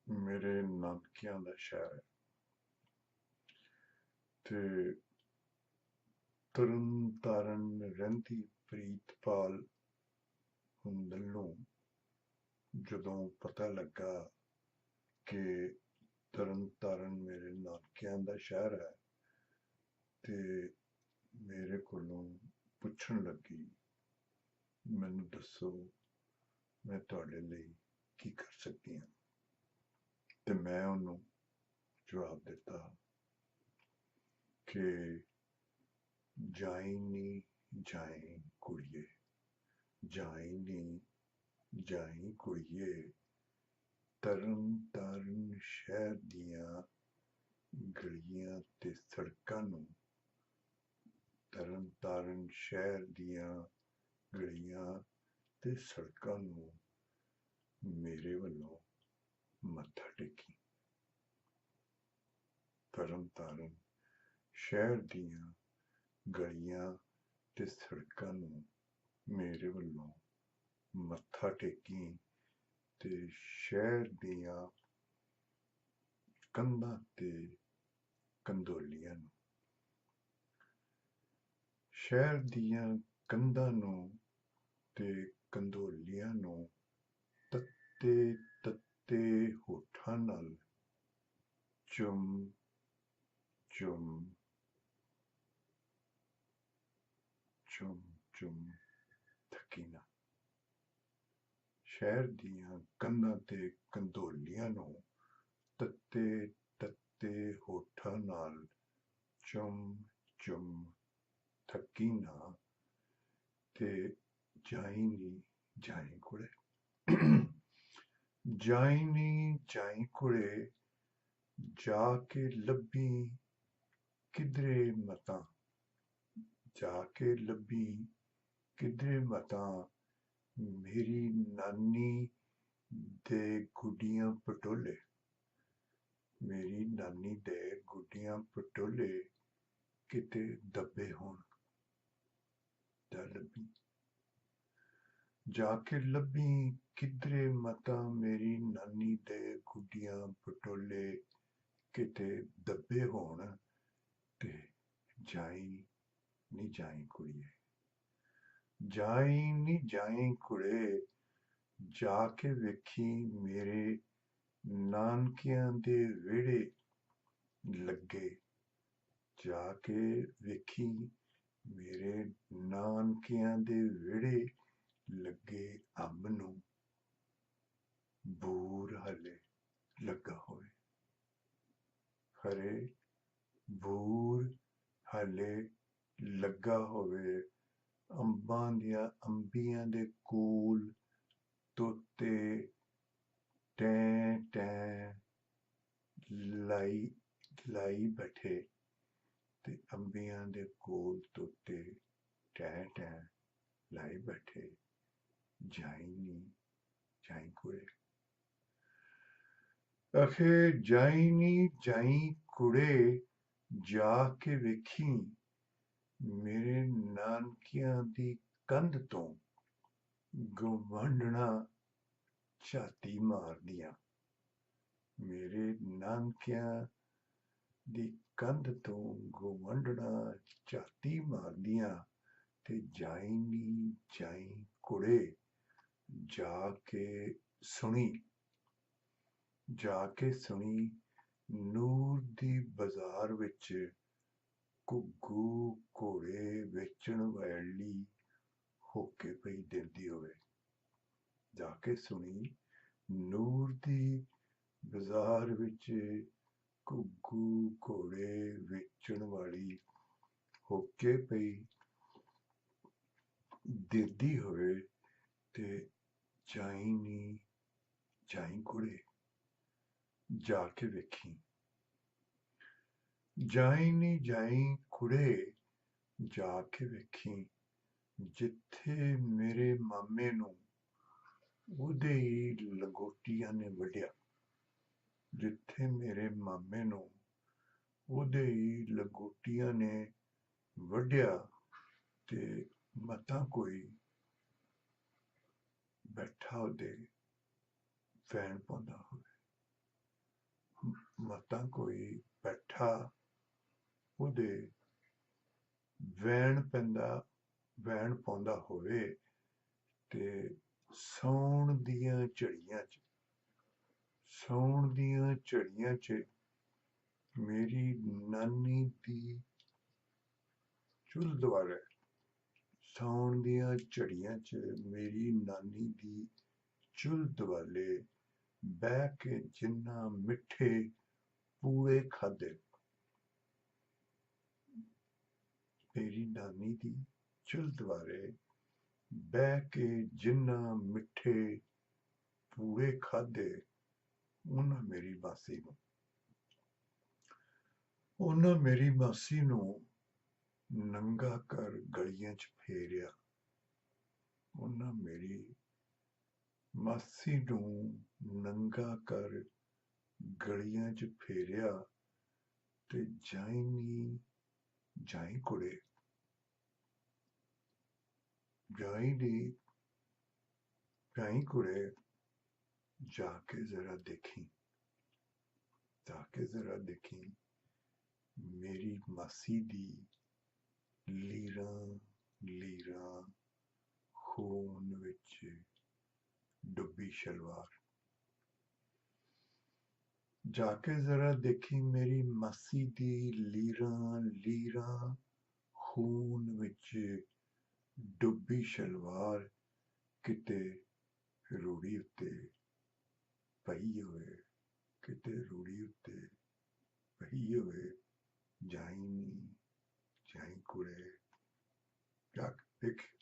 ਮੇਰੇ ਨਾਨਕਿਆਂ ਦਾ ਸ਼ਹਿਰ ਹੈ ਤੇ ਤਰਨ ਤਾਰਨ ਰਹਿੰਦੀ ਪ੍ਰੀਤਪਾਲ ਹੁੰਦਲ ਨੂੰ ਜਦੋਂ ਪਤਾ ਲੱਗਾ ਕਿ ਤਰਨ ਤਾਰਨ ਮੇਰੇ ਨਾਨਕਿਆਂ ਦਾ ਸ਼ਹਿਰ ਹੈ ਤੇ ਮੇਰੇ ਕੋਲੋਂ ਪੁੱਛਣ ਲੱਗੀ, ਮੈਨੂੰ ਦੱਸੋ ਮੈਂ ਤੁਹਾਡੇ ਲਈ ਕੀ ਕਰ ਸਕਦੀ ਹਾਂ। ਤੇ ਮੈਂ ਉਹਨੂੰ ਜਵਾਬ ਦਿੱਤਾ ਕਿ ਜਾਈ ਨੀ ਜਾਈ ਕੁੜੀਏ, ਜਾਈ ਨੀ ਜਾਈ ਕੁੜੀਏ, ਤਰਨ ਤਾਰਨ ਸ਼ਹਿਰ ਦੀਆਂ ਗਲੀਆਂ ਤੇ ਸੜਕਾਂ ਨੂੰ, ਤਰਨ ਤਾਰਨ ਸ਼ਹਿਰ ਦੀਆਂ ਗਲੀਆਂ ਤੇ ਸੜਕਾਂ ਨੂੰ ਮੇਰੇ ਵੱਲੋਂ ਮੱਥਾ ਟੇਕੀ। ਤਰਨ ਤਾਰਨ ਸ਼ਹਿਰ ਦੀਆਂ ਗਲੀਆਂ ਤੇ ਸੜਕਾਂ ਨੂੰ ਮੇਰੇ ਵੱਲੋਂ ਮੱਥਾ ਟੇਕੀ ਤੇ ਸ਼ਹਿਰ ਦੀਆਂ ਕੰਧਾਂ ਤੇ ਕੰਧੋਲੀਆਂ ਨੂੰ, ਸ਼ਹਿਰ ਦੀਆਂ ਕੰਧਾਂ ਨੂੰ ਤੇ ਕੰਧੋਲੀਆਂ ਨੂੰ ਤੱਤੇ ਤੱਤੇ ਹੋਠਾਂ ਨਾਲ ਚੁੰਮ ਚੁੰਮ ਚੁੰਮ ਚੁੰਮ ਥੱਕੀ ਨਾ। ਸ਼ਹਿਰ ਦੀਆਂ ਕੰਧਾਂ ਤੇ ਕੰਧੋਲੀਆਂ ਨੂੰ ਤੱਤੇ ਤੱਤੇ ਹੋਠਾਂ ਨਾਲ ਚੁੰਮ ਚੁੰਮ ਥੱਕੀ ਨਾ ਤੇ ਜਾਈ ਨੀ ਜਾਈ ਕੁੜੇ, ਜਾਈ ਨੀ ਜਾਈ ਕੁੜੇ, ਜਾ ਕੇ ਲੱਭੀ ਕਿਧਰੇ ਮਤਾਂ, ਜਾ ਕੇ ਲੱਭੀ ਕਿਧਰੇ ਮਤਾਂ, ਮੇਰੀ ਨਾਨੀ ਦੇ ਗੁੱਡੀਆਂ ਪਟੋਲੇ, ਮੇਰੀ ਨਾਨੀ ਦੇ ਗੁੱਡੀਆਂ ਪਟੋਲੇ ਕਿਤੇ ਦੱਬੇ ਹੋਣ। ਜਾ ਲੱਭੀ, ਜਾ ਕੇ ਲੱਭੀ ਕਿਧਰੇ ਮਤਾਂ, ਮੇਰੀ ਨਾਨੀ ਦੇ ਗੁੱਡੀਆਂ ਪਟੋਲੇ ਕਿਤੇ ਦੱਬੇ ਹੋਣ ਤੇ ਜਾਈ ਨੀ ਜਾਈ ਕੁੜੀਏ, ਜਾਈ ਨੀ ਜਾਈ ਕੁੜੇ, ਜਾ ਕੇ ਵੇਖੀ ਮੇਰੇ ਨਾਨਕਿਆਂ ਦੇ ਵਿਹੜੇ ਲੱਗੇ, ਜਾ ਕੇ ਵੇਖੀ ਮੇਰੇ ਨਾਨਕਿਆਂ ਦੇ ਵਿਹੜੇ ਲੱਗੇ ਅੰਬ ਨੂੰ ਬੂਰ ਹਲੇ ਲੱਗਾ ਹੋਵੇ, ਖਰੇ ਬੂਰ ਹਲੇ ਲੱਗਾ ਹੋਵੇ, ਅੰਬੀਆਂ ਦੇ ਕੋਲ ਤੋਤੇ ਟੈਂ ਟੈਂ ਲਾਈ ਬੈਠੇ, ਤੇ ਅੰਬੀਆਂ ਦੇ ਕੋਲ ਤੋਤੇ ਟੈਂ ਟੈਂ ਲਾਈ ਬੈਠੇ, ਜਾਈ ਨੀ ਜਾਈ ਕੁੜੇ, ਅਖੇ ਜਾਈ ਨੀ ਜਾਈ ਕੁੜੇ, ਜਾ ਕੇ ਵੇਖੀ ਮੇਰੇ ਨਾਨਕਿਆਂ ਦੀ ਕੰਧ ਤੋਂ ਗਵਾਂਢਣਾ ਝਾਤੀ ਮਾਰਦੀਆਂ, ਮੇਰੇ ਨਾਨਕਿਆਂ ਦੀ ਕੰਧ ਤੋਂ ਗਵਾਂਢਣਾ ਝਾਤੀ ਮਾਰਦੀਆਂ ਤੇ ਜਾਈ ਨੀ ਜਾਈ ਕੁੜੇ, ਜਾ ਕੇ ਸੁਣੀ, ਜਾ ਕੇ ਸੁਣੀ ਨੂਰ ਦੀ ਬਾਜ਼ਾਰ ਵਿੱਚ ਘੁੱਗੂ ਘੋੜੇ ਵੇਚਣ ਵਾਲੀ ਹੋਕੇ ਪਈ ਦਿੰਦੀ ਹੋਵੇ, ਜਾ ਕੇ ਸੁਣੀ ਨੂਰ ਦੀ ਬਾਜ਼ਾਰ ਵਿੱਚ ਘੁੱਗੂ ਘੋੜੇ ਵੇਚਣ ਵਾਲੀ ਹੋਕੇ ਪਈ ਦਿੰਦੀ ਹੋਵੇ ਤੇ ਜਾਈ ਨੀ ਜਾਈ ਕੁੜੇ, ਜਾ ਕੇ ਵੇਖੀ, ਜਾਈ ਨੀ ਜਾਈ ਕੁੜੇ, ਜਾ ਕੇ ਵੇਖੀ ਜਿੱਥੇ ਮੇਰੇ ਮਾਮੇ ਨੂੰ ਉਹਦੇ ਹੀ ਲੰਗੋਟੀਆਂ ਨੇ ਵੱਢਿਆ, ਜਿੱਥੇ ਮੇਰੇ ਮਾਮੇ ਨੂੰ ਉਹਦੇ ਹੀ ਲੰਗੋਟੀਆਂ ਨੇ ਵੱਢਿਆ ਤੇ ਮਤਾਂ ਕੋਈ ਬੈਠਾ ਉਹਦੇ ਵੈਣ ਪਾਉਂਦਾ ਹੋਵੇ, ਮਤਾਂ ਕੋਈ ਬੈਠਾ ਉਹਦੇ ਵੈਣ ਪਾਉਂਦਾ ਹੋਵੇ ਤੇ ਸੌਣ ਦੀਆਂ ਝੜੀਆਂ 'ਚ ਮੇਰੀ ਨਾਨੀ ਦੀ ਚੁੱਲ੍ਹ ਦੁਆਲੇ ਸਾਉਣ ਦੀਆਂ ਝੜੀਆਂ 'ਚ ਮੇਰੀ ਨਾਨੀ ਦੀ ਚੁੱਲ੍ਹ ਦੁਆਲੇ ਬਹਿ ਕੇ ਜਿੰਨਾ ਮਿੱਠੇ ਪੂੜੇ ਖਾਧੇ। ਮੇਰੀ ਨਾਨੀ ਦੀ ਚੁੱਲ੍ਹ ਦੁਆਲੇ ਬਹਿ ਕੇ ਜਿੰਨਾ ਮਿੱਠੇ ਪੂੜੇ ਖਾਧੇ, ਉਹਨਾਂ ਮੇਰੀ ਮਾਸੀ ਨੂੰ ਨੰਗਾ ਕਰ ਗਲੀਆਂ 'ਚ ਫੇਰਿਆ। ਉਹਨਾਂ ਮੇਰੀ ਮਾਸੀ ਨੂੰ ਨੰਗਾ ਕਰ ਗਲੀਆਂ 'ਚ ਫੇਰਿਆ ਤੇ ਜਾਈ ਨੀ ਜਾਈ ਕੁੜੇ, ਜਾਈ ਨੀ ਜਾਈ ਕੁੜੇ, ਜਾ ਕੇ ਜ਼ਰਾ ਦੇਖੀ ਮੇਰੀ ਮਾਸੀ ਦੀ ਲੀਰਾਂ ਖੂਨ ਵਿੱਚ ਡੁੱਬੀ ਸ਼ਲਵਾਰ। ਜਾ ਕੇ ਜ਼ਰਾ ਦੇਖੀ ਮੇਰੀ ਮਾਸੀ ਦੀ ਲੀਰਾਂ ਖੂਨ ਵਿੱਚ ਡੁੱਬੀ ਸ਼ਲਵਾਰ, ਕਿਤੇ ਰੂੜੀ ਉੱਤੇ ਪਈ ਹੋਵੇ, ਜਾਈ ਨੀ ਜਾਈ ਕੁੜੇ, ਜਾ ਕੇ ਦੇਖੀ।